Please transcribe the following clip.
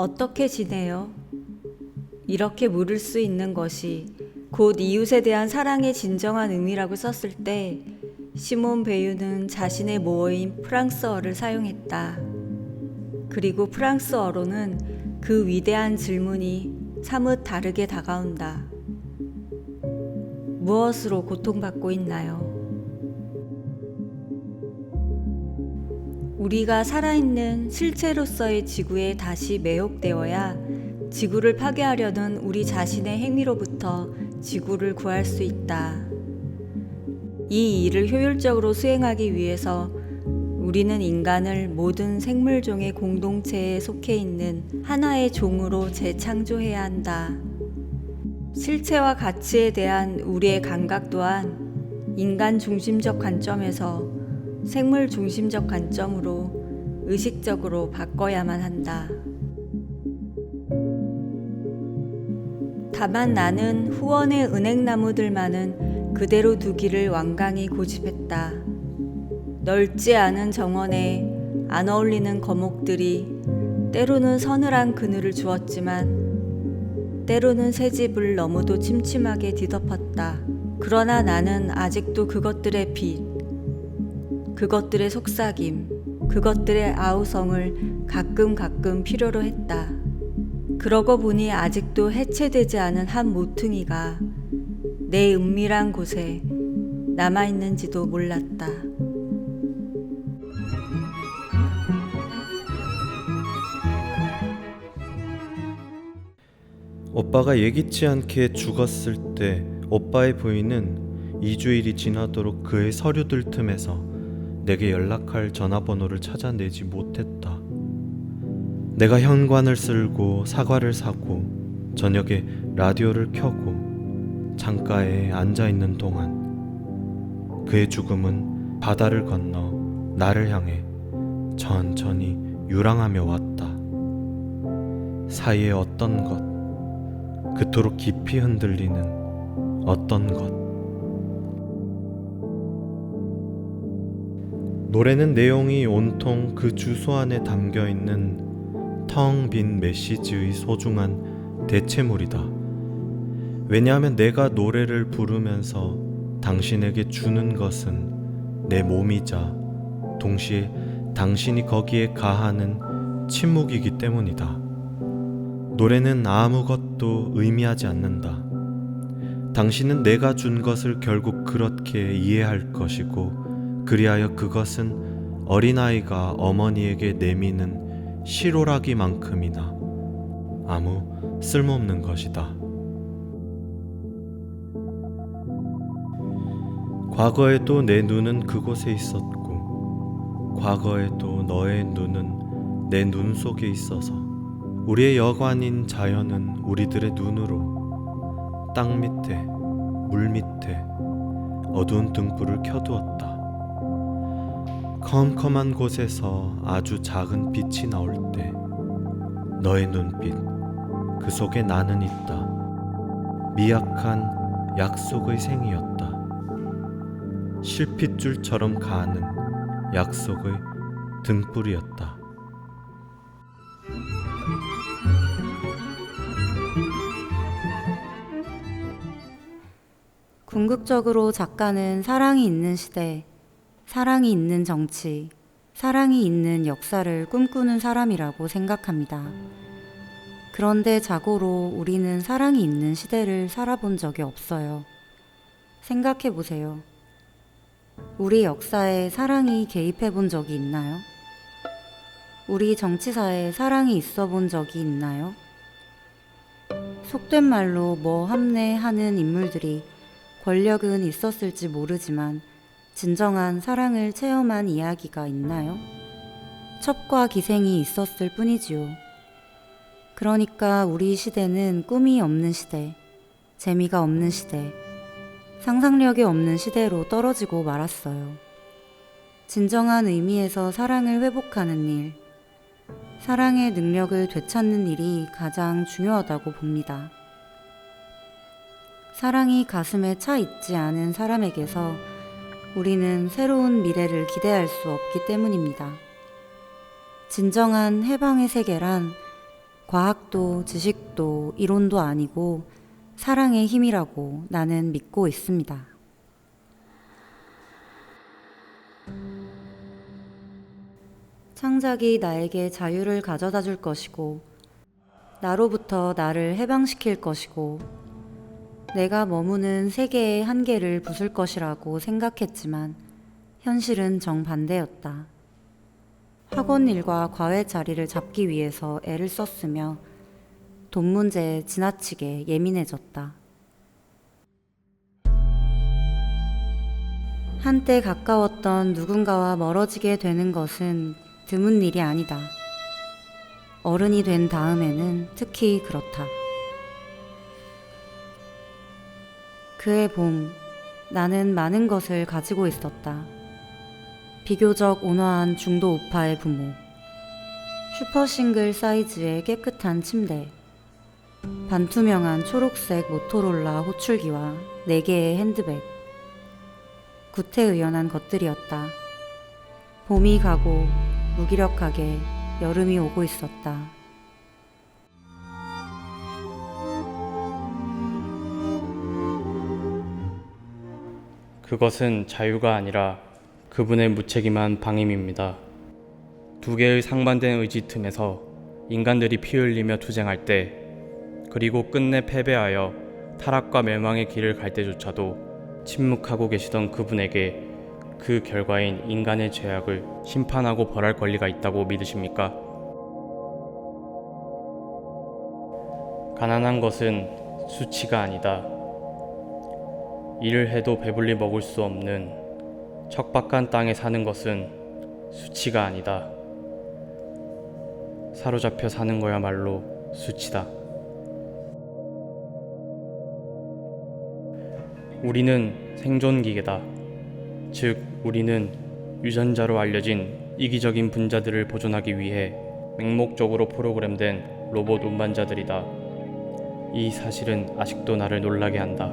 어떻게 지내요? 이렇게 물을 수 있는 것이 곧 이웃에 대한 사랑의 진정한 의미라고 썼을 때 시몬 베유는 자신의 모어인 프랑스어를 사용했다. 그리고 프랑스어로는 그 위대한 질문이 사뭇 다르게 다가온다. 무엇으로 고통받고 있나요? 우리가 살아있는 실체로서의 지구에 다시 매혹되어야 지구를 파괴하려는 우리 자신의 행위로부터 지구를 구할 수 있다. 이 일을 효율적으로 수행하기 위해서 우리는 인간을 모든 생물종의 공동체에 속해 있는 하나의 종으로 재창조해야 한다. 실체와 가치에 대한 우리의 감각 또한 인간 중심적 관점에서 생물 중심적 관점으로 의식적으로 바꿔야만 한다. 다만 나는 후원의 은행나무들만은 그대로 두기를 완강히 고집했다. 넓지 않은 정원에 안 어울리는 거목들이 때로는 서늘한 그늘을 주었지만 때로는 새 집을 너무도 침침하게 뒤덮었다. 그러나 나는 아직도 그것들의 빛, 그것들의 속삭임, 그것들의 아우성을 가끔 필요로 했다. 그러고 보니 아직도 해체되지 않은 한 모퉁이가 내 은밀한 곳에 남아있는지도 몰랐다. 오빠가 예기치 않게 죽었을 때 오빠의 부인은 2주일이 지나도록 그의 서류들 틈에서 내게 연락할 전화번호를 찾아내지 못했다. 내가 현관을 쓸고 사과를 사고 저녁에 라디오를 켜고 창가에 앉아있는 동안 그의 죽음은 바다를 건너 나를 향해 천천히 유랑하며 왔다. 사이에 어떤 것, 그토록 깊이 흔들리는 어떤 것. 노래는 내용이 온통 그 주소 안에 담겨있는 텅 빈 메시지의 소중한 대체물이다. 왜냐하면 내가 노래를 부르면서 당신에게 주는 것은 내 몸이자 동시에 당신이 거기에 가하는 침묵이기 때문이다. 노래는 아무것도 의미하지 않는다. 당신은 내가 준 것을 결국 그렇게 이해할 것이고 그리하여 그것은 어린아이가 어머니에게 내미는 시로라기만큼이나 아무 쓸모없는 것이다. 과거에도 내 눈은 그곳에 있었고 과거에도 너의 눈은 내 눈 속에 있어서 우리의 여관인 자연은 우리들의 눈으로 땅 밑에, 물 밑에 어두운 등불을 켜두었다. 컴컴한 곳에서 아주 작은 빛이 나올 때 너의 눈빛, 그 속에 나는 있다. 미약한 약속의 생이었다. 실핏줄처럼 가는 약속의 등불이었다. 궁극적으로 작가는 사랑이 있는 시대, 사랑이 있는 정치, 사랑이 있는 역사를 꿈꾸는 사람이라고 생각합니다. 그런데 자고로 우리는 사랑이 있는 시대를 살아본 적이 없어요. 생각해 보세요. 우리 역사에 사랑이 개입해 본 적이 있나요? 우리 정치사에 사랑이 있어 본 적이 있나요? 속된 말로 뭐 함내 하는 인물들이 권력은 있었을지 모르지만 진정한 사랑을 체험한 이야기가 있나요? 첩과 기생이 있었을 뿐이지요. 그러니까 우리 시대는 꿈이 없는 시대, 재미가 없는 시대, 상상력이 없는 시대로 떨어지고 말았어요. 진정한 의미에서 사랑을 회복하는 일, 사랑의 능력을 되찾는 일이 가장 중요하다고 봅니다. 사랑이 가슴에 차 있지 않은 사람에게서 우리는 새로운 미래를 기대할 수 없기 때문입니다. 진정한 해방의 세계란 과학도 지식도 이론도 아니고 사랑의 힘이라고 나는 믿고 있습니다. 창작이 나에게 자유를 가져다 줄 것이고, 나로부터 나를 해방시킬 것이고, 내가 머무는 세계의 한계를 부술 것이라고 생각했지만, 현실은 정반대였다. 학원 일과 과외 자리를 잡기 위해서 애를 썼으며, 돈 문제에 지나치게 예민해졌다. 한때 가까웠던 누군가와 멀어지게 되는 것은 드문 일이 아니다. 어른이 된 다음에는 특히 그렇다. 그해 봄, 나는 많은 것을 가지고 있었다. 비교적 온화한 중도 우파의 부모, 슈퍼싱글 사이즈의 깨끗한 침대, 반투명한 초록색 모토롤라 호출기와 4개의 핸드백. 구태의연한 것들이었다. 봄이 가고 무기력하게 여름이 오고 있었다. 그것은 자유가 아니라 그분의 무책임한 방임입니다. 두 개의 상반된 의지 틈에서 인간들이 피 흘리며 투쟁할 때, 그리고 끝내 패배하여 타락과 멸망의 길을 갈 때조차도 침묵하고 계시던 그분에게 그 결과인 인간의 죄악을 심판하고 벌할 권리가 있다고 믿으십니까? 가난한 것은 수치가 아니다. 일을 해도 배불리 먹을 수 없는 척박한 땅에 사는 것은 수치가 아니다. 사로잡혀 사는 거야말로 수치다. 우리는 생존기계다. 즉, 우리는 유전자로 알려진 이기적인 분자들을 보존하기 위해 맹목적으로 프로그램된 로봇 운반자들이다. 이 사실은 아직도 나를 놀라게 한다.